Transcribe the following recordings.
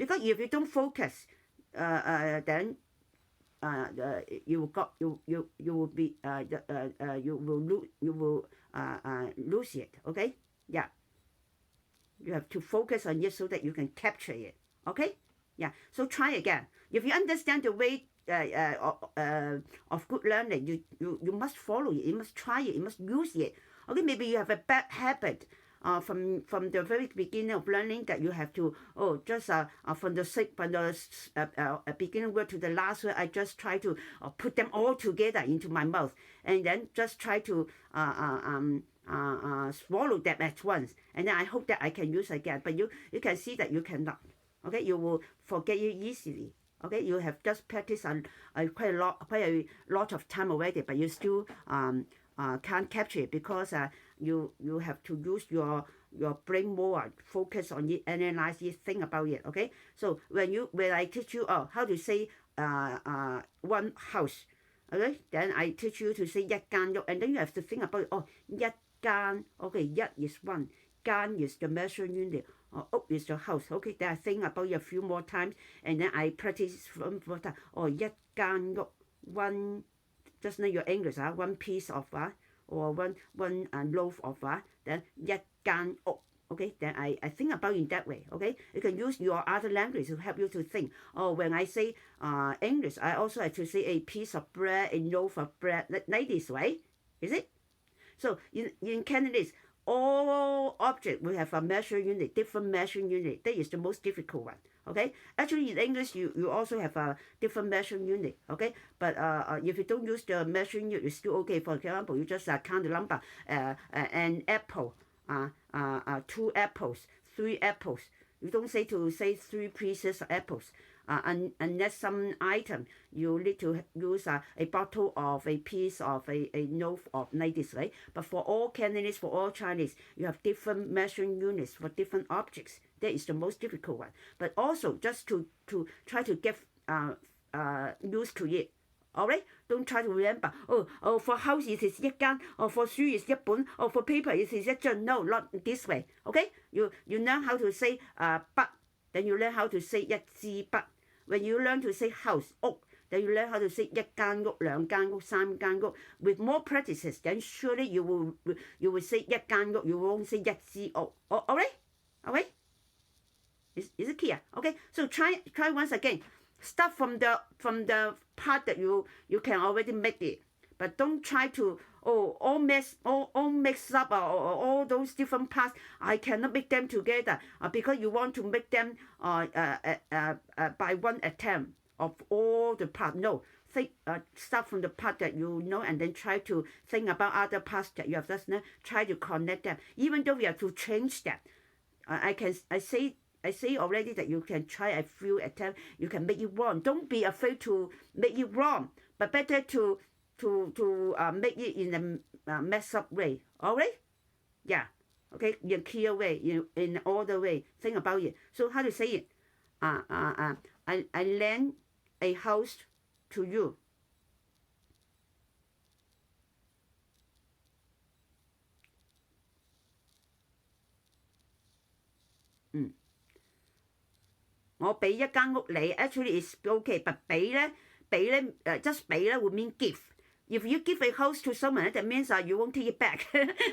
Because if you don't focus, then you will lose it. Okay, yeah. You have to focus on it so that you can capture it. Okay, yeah. So try again. If you understand the way of good learning, you must follow it. You must try it. You must use it. Okay, maybe you have a bad habit. From the very beginning of learning that you have to just from the beginning word to the last word, I just try to put them all together into my mouth and then just try to swallow them at once, and then I hope that I can use again. But you can see that you cannot. Okay, you will forget it easily. Okay, you have just practiced quite a lot of time already, but you still can't capture it because you have to use your brain more, focus on it, analyze it, think about it. Okay, so when I teach you how to say one house, okay, then I teach you to say 一間屋, and then you have to think about 一間, okay, 一 is one, 間 is the measuring unit, 屋 is the house. Okay, then I think about it a few more times, and then I practice one more time. 一間屋, one, just like your English, one piece of or one loaf of then 一間屋. Okay, then I think about it that way. Okay, you can use your other language to help you to think. When I say English, I also have to say a piece of bread, a loaf of bread, like this, right? Is it? So in Cantonese, all objects will have a measuring unit, different measuring unit. That is the most difficult one. Okay, actually in English you also have a different measuring unit. Okay, but if you don't use the measuring unit, it's still okay. For example, you just count the number, an apple, 2 apples, 3 apples. You don't say 3 pieces of apples. Unless some item you need to use a bottle of a piece of a loaf of like this, right? But for all Cantonese, for all Chinese, you have different measuring units for different objects. That is the most difficult one. But also just to try to get used to it. Alright, don't try to remember. For house it is 一間, or for 書 is 一本, or for paper it is 一張. No, not this way. Okay, you learn how to say 筆, then you learn how to say 一支筆. When you learn to say house, 屋, then you learn how to say 一間屋, 兩間屋, 三間屋. With more practices, then surely you will say 一間屋, you won't say 一支屋. Alright? Alright? Is it clear? Okay, so try once again. Start from the part that you can already make it, but don't try to all mix up or all those different parts. I cannot make them together because you want to make them by one attempt of all the parts. No, start from the part that you know and then try to think about other parts that you have just learned. Try to connect them, even though we have to change them. I say already that you can try a few attempts. You can make it wrong. Don't be afraid to make it wrong, but better to make it in a messed up way. All right? Yeah. Okay. In a clear way. In order way. Think about it. So how to say it? I lend a house to you. Actually it's okay, but 俾咧 just 俾咧 would mean give. If you give a house to someone, that means you won't take it back.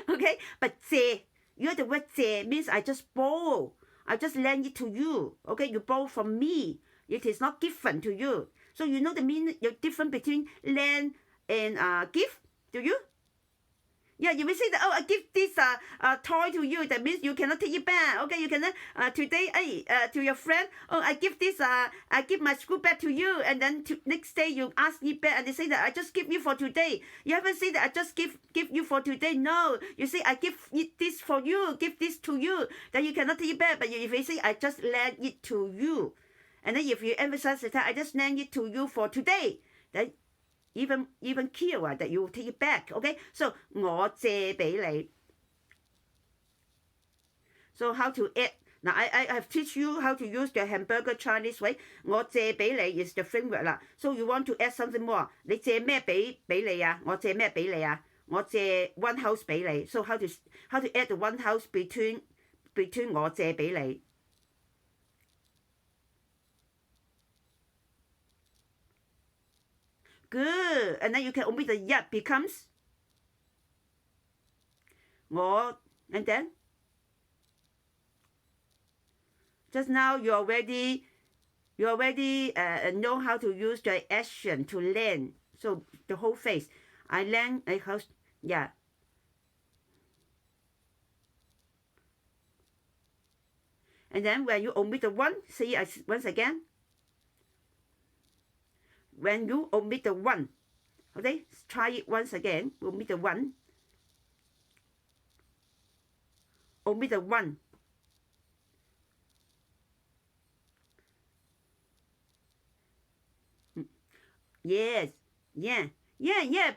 Okay, but 借, you know the word 借 means I just borrow. I just lend it to you. Okay, you borrow from me. It is not given to you. So you know the difference between lend and give? Do you? Yeah, you will say that, I give this toy to you. That means you cannot take it back. Okay, you cannot today, to your friend, I give this, I give my school bag to you, and then next day you ask it back, and they say that I just give you for today. You haven't said that I just give you for today. No, you say I give this for you, give this to you. Then you cannot take it back. But if you say I just lend it to you, and then if you emphasize the time, I just lend it to you for today, then even clearer that you will take it back. Okay, so 我借俾你. So how to add? Now I have teach you how to use the hamburger Chinese way. 我借俾你 is the framework 啦. So you want to add something more? 你借咩俾你啊？我借咩俾你啊？我借 one house 俾你. So how to add the one house between 我借俾你 Good. And then you can omit the yet becomes 我 and then just now you already know how to use the action to learn. So the whole phrase. I learn a house. Yeah. And then when you omit the one, say it once again. When you omit the one, okay, try it once again. Omit the one. Omit the one. Yes, yeah.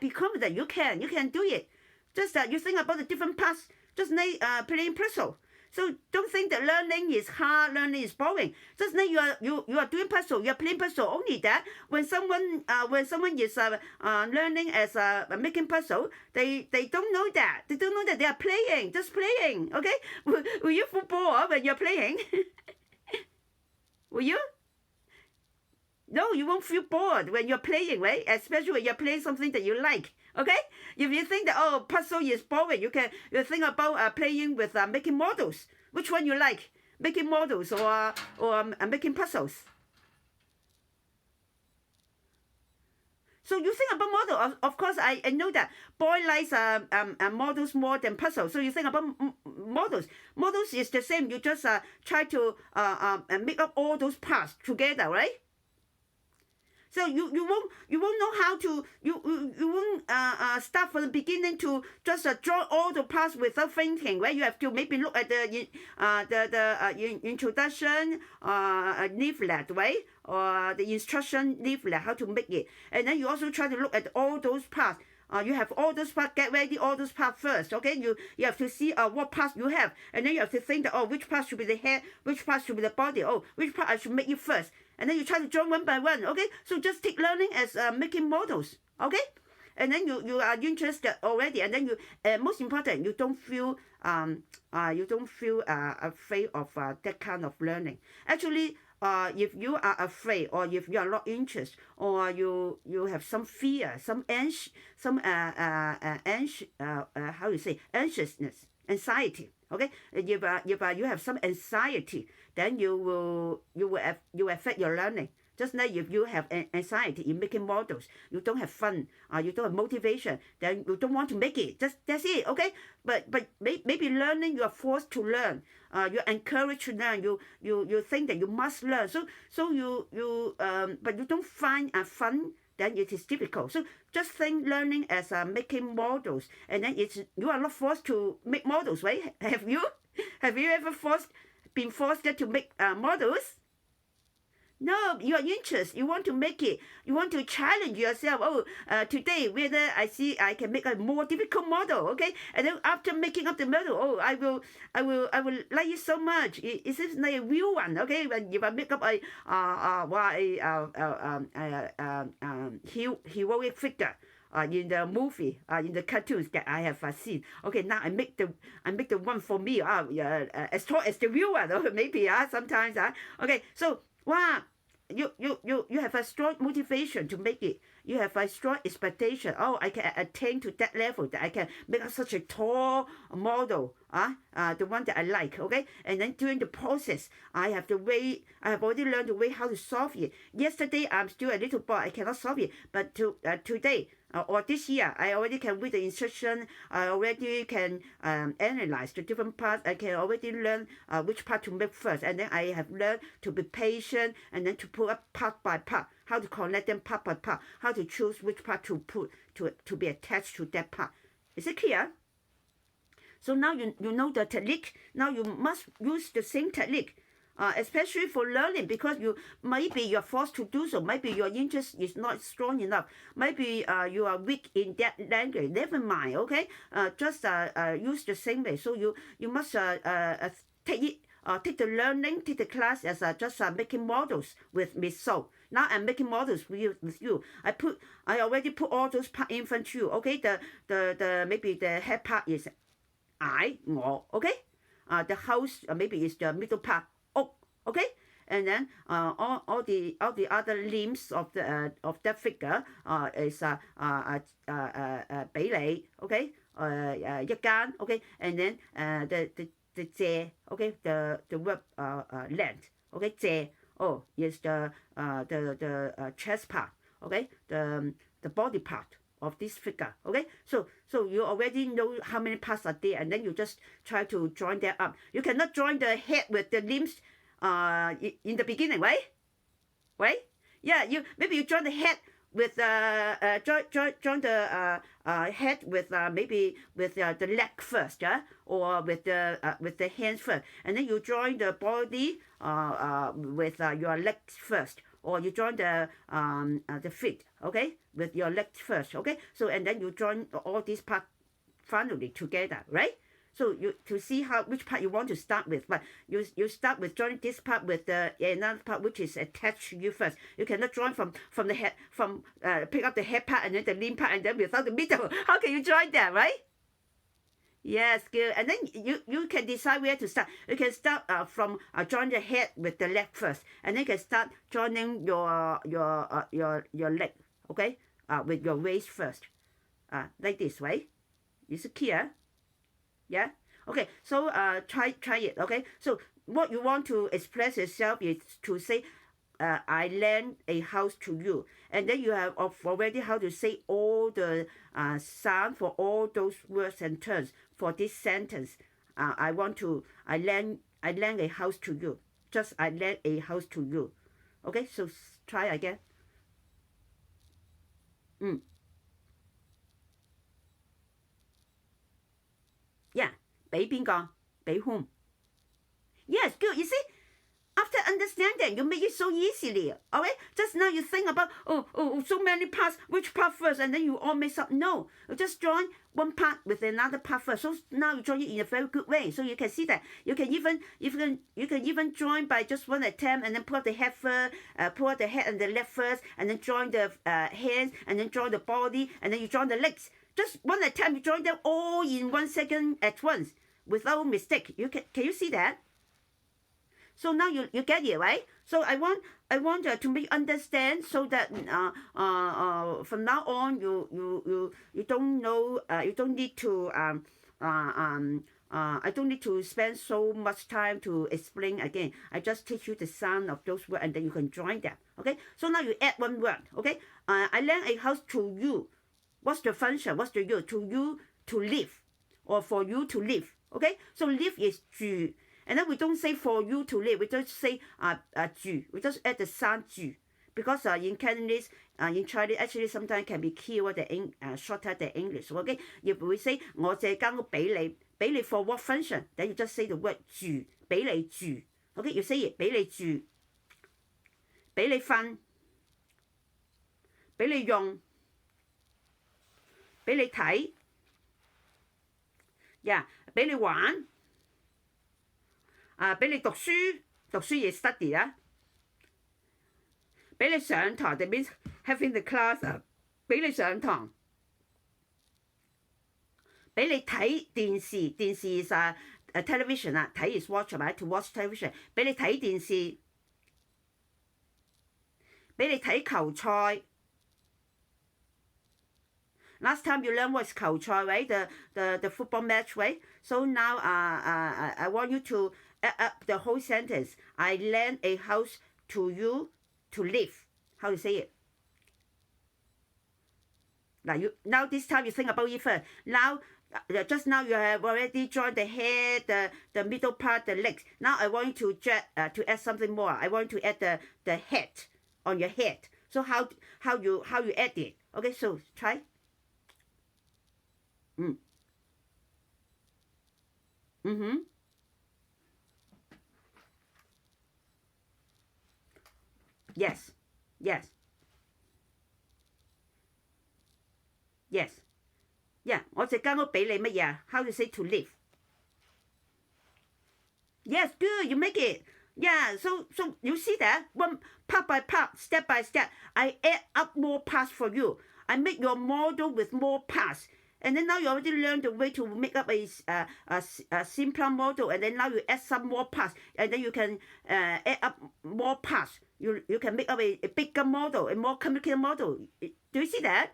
Be confident. You can do it. Just that you think about the different parts. Just like playing puzzle. So don't think that learning is hard, learning is boring. Just like you are doing puzzle, you are playing puzzle. Only that when someone is learning as making puzzle, they don't know that. They don't know that they are playing, just playing. Okay? Will you feel bored when you're playing? Will you? No, you won't feel bored when you're playing, right? Especially when you're playing something that you like. Okay? If you think that puzzle is boring, you think about playing with making models. Which one you like? Making models or making puzzles? So you think about model. Of course, I know that boy likes models more than puzzles. So you think about models. Models is the same. You just try to make up all those parts together, right? So you won't know how to you won't start from the beginning to just draw all the parts without thinking, right? You have to maybe look at the introduction leaflet, right? Or the instruction leaflet, how to make it, and then you also try to look at all those parts. You have all those parts, get ready all those parts first, okay? You have to see what parts you have, and then you have to think that, which part should be the head, which part should be the body, which part I should make it first. And then you try to join one by one, okay? So just take learning as making models, okay? And then you are interested already, and then most important, you don't feel afraid of that kind of learning. Actually, if you are afraid, or if you are not interested, or you have some fear, some anxiousness, anxiety. Okay, if you have some anxiety, then you will affect your learning. Just like if you have anxiety in making models, you don't have fun, you don't have motivation, then you don't want to make it. That's it, okay? But maybe learning, you are forced to learn. You're encouraged to learn. You think that you must learn. So but you don't find fun, then it is difficult. So just think learning as making models, and then you are not forced to make models, right? Have you ever been forced to make models? No, you are interested. You want to make it. You want to challenge yourself. Today whether I can make a more difficult model, okay? And then after making up the model, I will like it so much. It seems like a real one, okay? When if I make up a heroic figure in the movie, in the cartoons that I have seen. Okay, now I make the one for me. As tall as the real one, maybe sometimes. Okay, so. Wow, you have a strong motivation to make it. You have a strong expectation. I can attain to that level, that I can make such a tall model. The one that I like. Okay, and then during the process, I have already learned the way how to solve it. Yesterday, I'm still a little boy. I cannot solve it, but today. Or this year, I already can read the instruction. I already can analyze the different parts. I can already learn which part to make first. And then I have learned to be patient, and then to put up part by part, how to connect them part by part, how to choose which part to put to be attached to that part. Is it clear? So now you know the technique. Now you must use the same technique. Especially for learning, because maybe you're forced to do so. Maybe your interest is not strong enough. Maybe you are weak in that language. Never mind, okay? Just use the same way. So you must take the learning, take the class as just making models with Miss So. Now I'm making models with you. I already put all those parts in front of you. Okay, the maybe the head part is I, 我, okay? The house maybe is the middle part. Okay, and then all the other limbs of that figure is 比你 ，OK， 一間 ，OK， and then the 借 ，OK， the verb length， OK， 借 oh is the chest part, okay, the body part of this figure, okay. So you already know how many parts are there, and then you just try to join them up. You cannot join the head with the limbs in the beginning, right? Yeah, maybe you join the head with join the head with maybe with the leg first, yeah, or with the hands first, and then you join the body with your legs first, or you join the feet, okay, with your legs first, okay. So and then you join all these parts finally together, right? So you to see which part you want to start with, but you start with joining this part with another part which is attached to you first. You cannot join from the head pick up the head part and then the limb part and then without the middle. How can you join that, right? Yes, good. And then you can decide where to start. You can start from join the head with the leg first, and then you can start joining your leg, okay, with your waist first, like this, right? Is it clear? Yeah. Okay. So try it. Okay. So what you want to express yourself is to say, I lend a house to you, and then you have already how to say all the sound for all those words and terms for this sentence. I lend a house to you. Just I lend a house to you. Okay. So try again. Yeah. 俾邊個？俾 whom? Yes, good. You see, after understanding, you make it so easily. Alright? Just now you think about so many parts. Which part first? And then you all mix up. No, you just join one part with another part first. So now you join it in a very good way. So you can see that you can even join by just one attempt, and then pull out the head first, pull out the head and the leg first, and then join the hands, and then join the body, and then you join the legs. Just one attempt, you join them all in 1 second at once without mistake. Can you see that? So now you get it, right? So I want to make you understand so that from now on you don't know you don't need to I don't need to spend so much time to explain again. I just teach you the sound of those words and then you can join them. Okay? So now you add one word. Okay? I lend a house to you. What's the function? What's the use? To you to live, or for you to live. Okay? So live is 住. And then we don't say for you to live. We just say 住. We just add the sound 住. Because in Cantonese, in Chinese, actually sometimes can be keyword shorter than English. Okay? If we say 我借間屋俾你，俾你 for what function? Then you just say the word 住，俾你住. Okay? You say it 俾你住，俾你瞓，俾你用，俾你睇，俾你玩，俾你讀書，讀書亦 study 啊，俾你上堂 that means having the class 俾你上堂，俾你睇電視，電視 is television 啊，睇 is watch 係咪 ？To watch television， 俾你睇電視，俾你睇球賽。Last time you learned what's 球賽, right? The football match, right? So now I want you to add up the whole sentence. I lend a house to you to live. How to say it? Now this time you think about it first. Now, just now you have already joined the head, the middle part, the legs. Now I want you to add something more. I want you to add the head on your head. So how you add it? Okay, so try. Yes. Yeah, 我隻間屋俾你乜嘢啊？ How to say to live? Yes, good, you make it. Yeah, so you see that? One part by part, step by step, I add up more parts for you. I make your model with more parts. And then now you already learned the way to make up a simpler model, and then now you add some more parts, and then you can add up more parts. You can make up a bigger model, a more complicated model. Do you see that?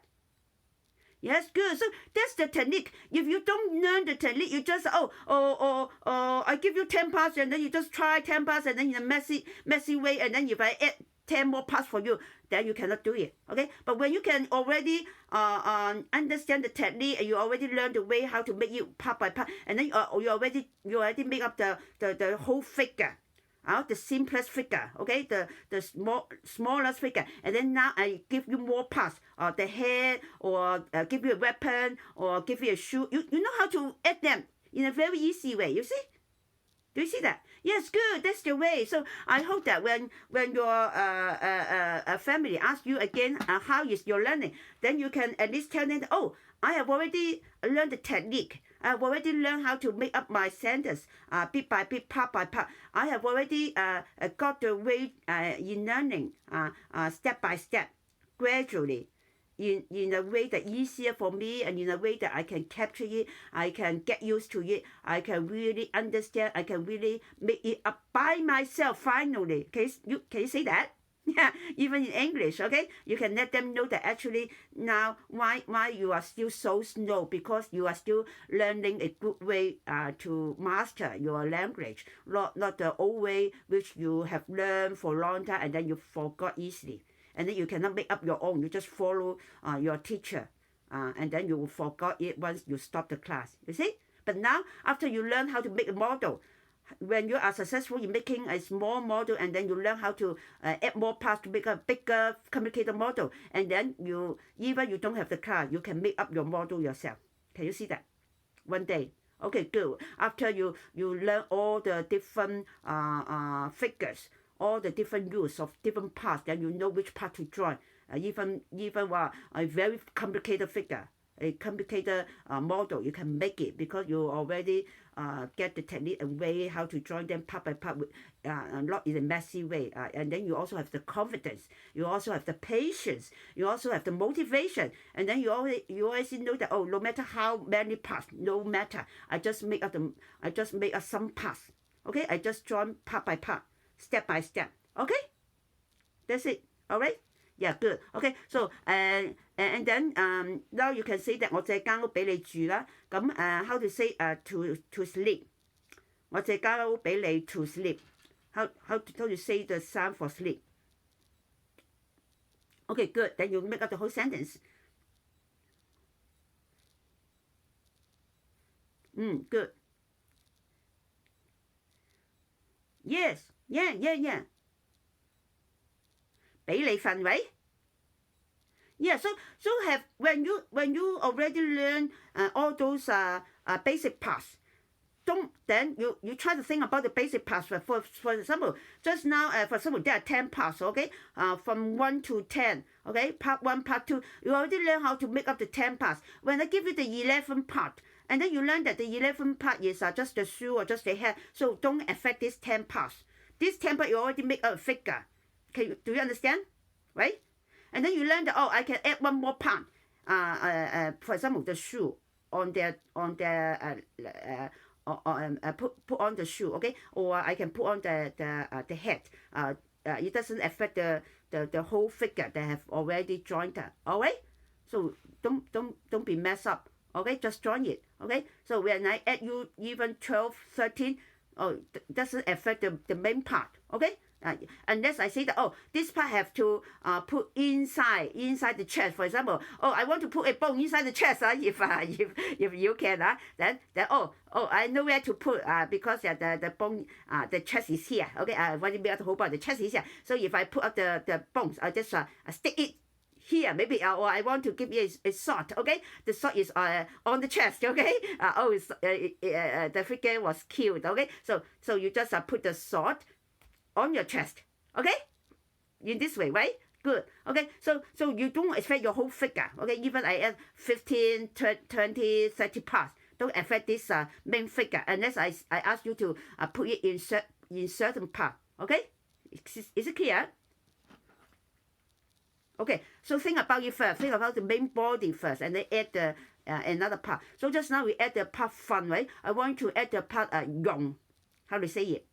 Yes, good. So that's the technique. If you don't learn the technique, you just I give you 10 parts, and then you just try 10 parts, and then in a messy way, and then if I add 10 more parts for you, then you cannot do it. Okay, but when you can already understand the technique, and you already learn the way how to make it part by part, and then you already make up the whole figure. The simplest figure, okay, the smallest figure, and then now I give you more parts, the head, or give you a weapon, or give you a shoe. You know how to add them in a very easy way. You see? Do you see that? Yes, good. That's the way. So I hope that when your family asks you again, how is your learning, then you can at least tell them, oh, I have already learned the technique. I've already learned how to make up my sentence bit by bit, part by part. I have already got the way in learning step by step, gradually, in a way that easier for me, and in a way that I can capture it, I can get used to it, I can really understand, I can really make it up by myself finally. Can you say that? Yeah, even in English, okay? You can let them know that actually now why you are still so slow, because you are still learning a good way to master your language, not the old way which you have learned for a long time and then you forgot easily. And then you cannot make up your own. You just follow your teacher, and then you will forget it once you stop the class. You see? But now, after you learn how to make a model, when you are successful in making a small model, and then you learn how to add more parts to make a bigger, complicated model, and then even you don't have the class, you can make up your model yourself. Can you see that? One day. Okay, good. After you learn all the different figures, all the different rules of different parts, then you know which part to join. Even a very complicated figure, a complicated model, you can make it because you already get the technique and way how to join them part by part, not in a messy way. And then you also have the confidence, you also have the patience, you also have the motivation, and then you always know that, oh, no matter how many parts, no matter, I just make up some parts. Okay, I just join part by part, step by step. Okay, that's it. All right. Yeah, good. Okay, so and then now you can say that 我借間屋俾你住啦。咁how to say to sleep？ 我借間屋俾你 to sleep。How to say the sound for sleep？ Okay, good. Then you make up the whole sentence. Good. Yes. Yeah. 俾你瞓位。Yeah, so have when you already learn all those basic parts, then you try to think about the basic parts. For example, just now for example there are 10 parts, okay, from 1 to 10, okay, part 1, part 2. You already learn how to make up the 10 parts. When I give you the 11 part, and then you learn that the 11 part is just the shoe or just the hair, so don't affect these 10 parts. This 10 part you already make a figure. Do you understand? Right? And then you learn that, oh, I can add one more part. For example, the shoe on their put on the shoe, okay? Or I can put on the head. It doesn't affect the whole figure that have already joined her. All right? So don't be messed up. Okay? Just join it. Okay? So when I add you even 12, 13, it doesn't affect the main part. Okay? Unless I say that, oh, this part have to put inside the chest. For example, oh, I want to put a bone inside the chest. If you can, then I know where to put because the bone, the chest is here. Okay, I want to be able to hold on. The chest is here. So if I put up the bones, I just stick it here, maybe, or I want to give you a sword, okay? The sword is on the chest, okay? The figure was killed, okay? So you just put the sword on your chest, okay? In this way, right? Good. Okay, so you don't affect your whole figure, okay? Even I add 15, 20, 30 parts, don't affect this main figure unless I ask you to put it in certain part, okay? Is it clear? Okay, so think about it first. Think about the main body first, and then add the another part. So just now we add the part fun, right? I want to add the part 用. How to say it?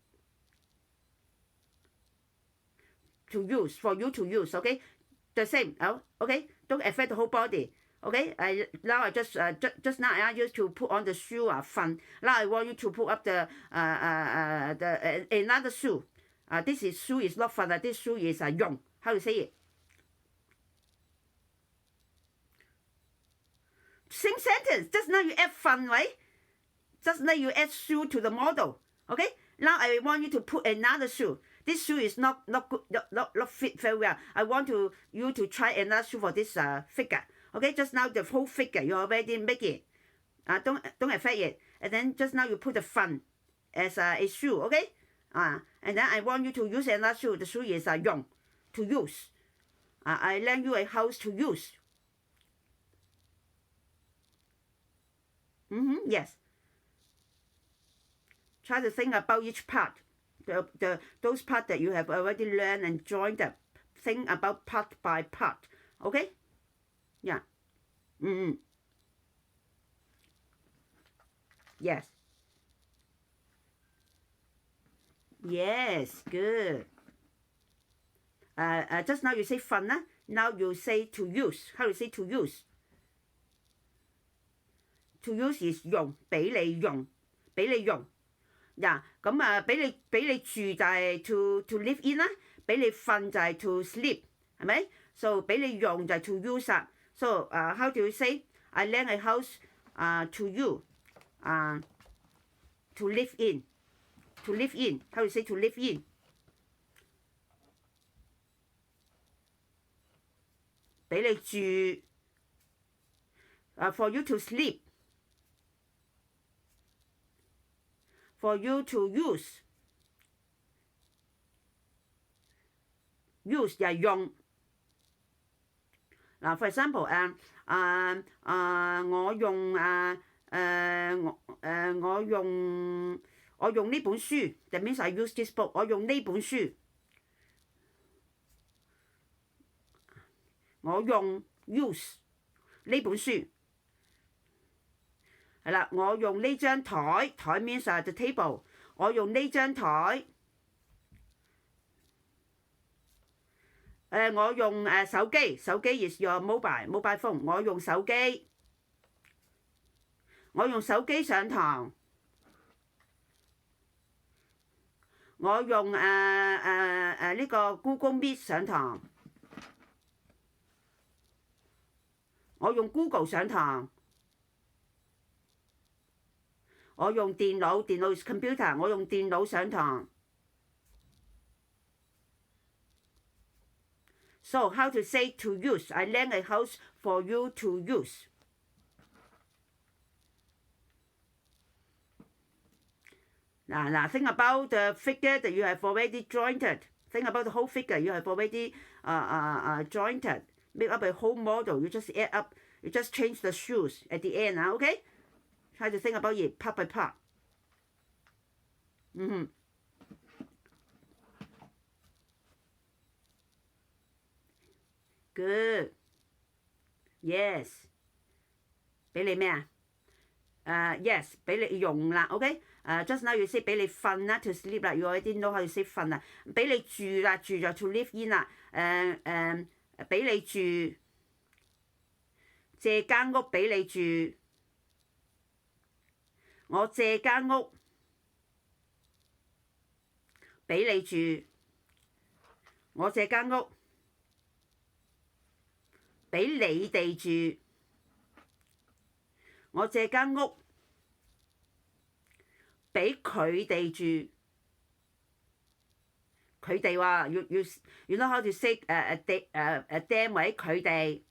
To use, for you to use, okay? The same, okay? Don't affect the whole body. Okay, now I just now I ask you to put on the shoe fun. Now I want you to put up the another shoe. This is shoe is not fun. This shoe is 用. How to say it? Same sentence. Just now you add fun, right? Just now you add shoe to the model. Okay. Now I want you to put another shoe. This shoe is not good, not fit very well. I want you to try another shoe for this figure. Okay. Just now the whole figure you already make it. Don't affect it. And then just now you put the fun as a shoe. Okay. And then I want you to use another shoe. The shoe is 用, to use. I lend you a house to use. Yes. Try to think about each part. Those parts that you have already learned and joined up. Think about part by part. Okay? Yeah. Yes. Yes, good. Just now you say fun, now you say to use. How you say to use? To use is 用，俾你用，俾你用。咁俾你住就係 to live in 啦，俾你瞓就係 to sleep，係咪？So 俾你用就係 to use 啦。So how do you say? I lend a house to you to live in. To live in. How do you say to live in? 俾你住for you to sleep. For you to use. Use 就係用。For example, 我用呢本書。That means I use this book. 我用呢本書。我用 use 呢本書。係啦，我用呢張台，台 means the table。我用呢張台。我用手機，手機 is your mobile phone。我用手機。我用手機上堂。我用呢個 Google Meet 上堂。我用 Google 上堂。我用電腦，電腦 is computer。我用電腦上堂。So how to say to use? I lend a house for you to use. Now think about the figure that you have already jointed. Think about the whole figure you have already jointed. Make up a whole model. You just add up. You just change the shoes at the end. Okay? Try to think about it part by part. Good. Yes. 俾你咩啊？Yes， 俾你用啦。OK。Just now you say 俾你瞓啦 ，to sleep 啦。You already know how to say 瞓啦。俾你住啦，住就 to live in 啦。俾你住，借間屋俾你住。我借間屋俾你住。我借間屋俾你哋住。我借間屋俾佢哋住。佢哋話you know how to say them 或者佢哋。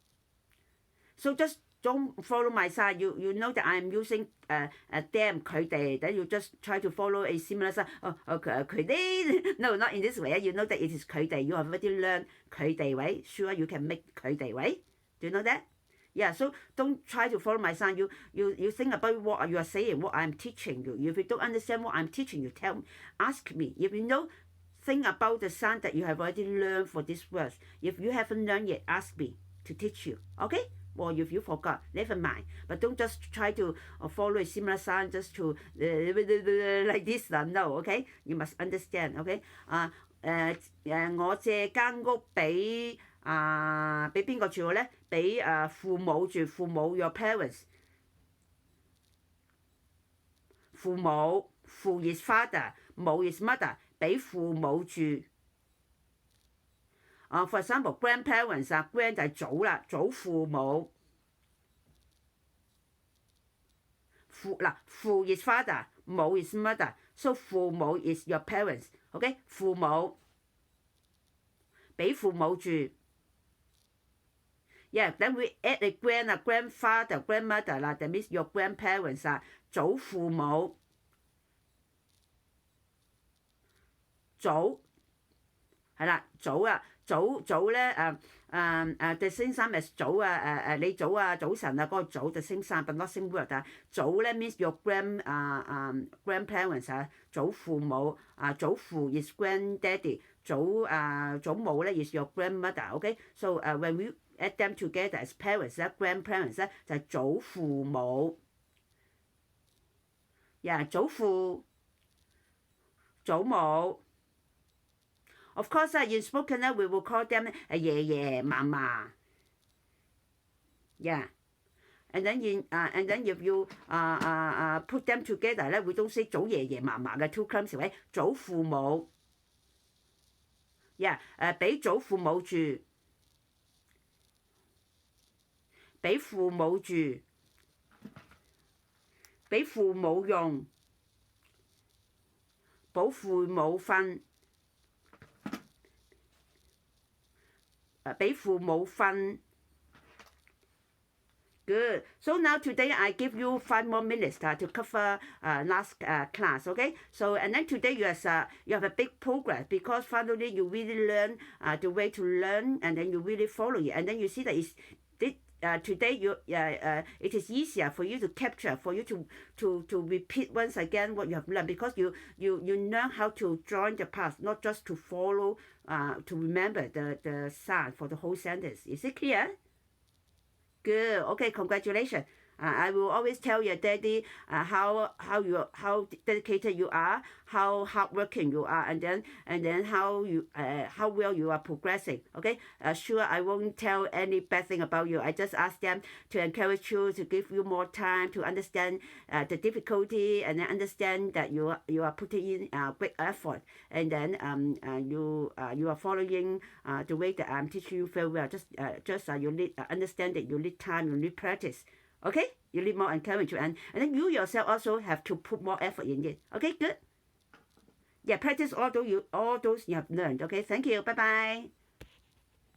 So just don't follow my side. You know that I'm using them 佢哋。Then you just try to follow a similar side. 佢哋 No, not in this way. You know that it is 佢哋。You have already learned 佢哋位。Sure, you can make 佢哋位。Do you know that? Yeah, so don't try to follow my son. You think about what you are saying, what I'm teaching you. If you don't understand what I'm teaching you, ask me. If you know think about the sound that you have already learned for these words. If you haven't learned yet, ask me to teach you. Okay? Or if you forgot, never mind. But don't just try to follow a similar sound just to like this. No, okay? You must understand. Okay? 我借間屋俾邊個住咧？俾父母住，父母 your parents。父母，父 is father， 母 is mother， 俾父母住。for example grandparents grand 就係祖啦，祖父母。父 is father， 母 is mother，so 父母 is your parents。OK， 父母，俾父母住。Yeah, then we add a grandfather, grandmother 啦 ，that means your grandparents 祖父母。祖係啦，祖咧the same sound as 早你早早晨嗰個早 the same sound but not same word 早咧 means your grandparents 祖父母祖父 is granddaddy 祖母咧 is your grandmother。OK， so when we add them together as parents grandparents 就係祖父母。祖父祖母。Of course, in spoken, we will call them 爺爺嫲嫲。Yeah, and then if you put them together 咧，we don't say 祖爺爺嫲嫲嘅 two terms 喂，祖父母。Yeah， 俾祖父母住，俾父母住，俾父母用，保父母瞓。俾父母瞓。Good. So now today I give you 5 more minutes to cover last class. Okay. So and then today you have a big progress because finally you really learn the way to learn and then you really follow it and then you see that today it is easier for you to capture, for you to repeat once again what you have learned because you learn how to join the parts, not just to follow, to remember the sound for the whole sentence. Is it clear? Good. Okay, congratulations. I will always tell your daddy how dedicated you are, how hardworking you are, and then how well you are progressing. Okay. Sure, I won't tell any bad thing about you. I just ask them to encourage you, to give you more time to understand the difficulty, and then understand that you are putting in great effort, and then you are following the way that I'm teaching you very well. Just you need understand that you need time, you need practice. Okay, you need more encouragement, and then you yourself also have to put more effort in it. Okay, good. Yeah, practice all those you have learned. Okay, thank you. Bye bye.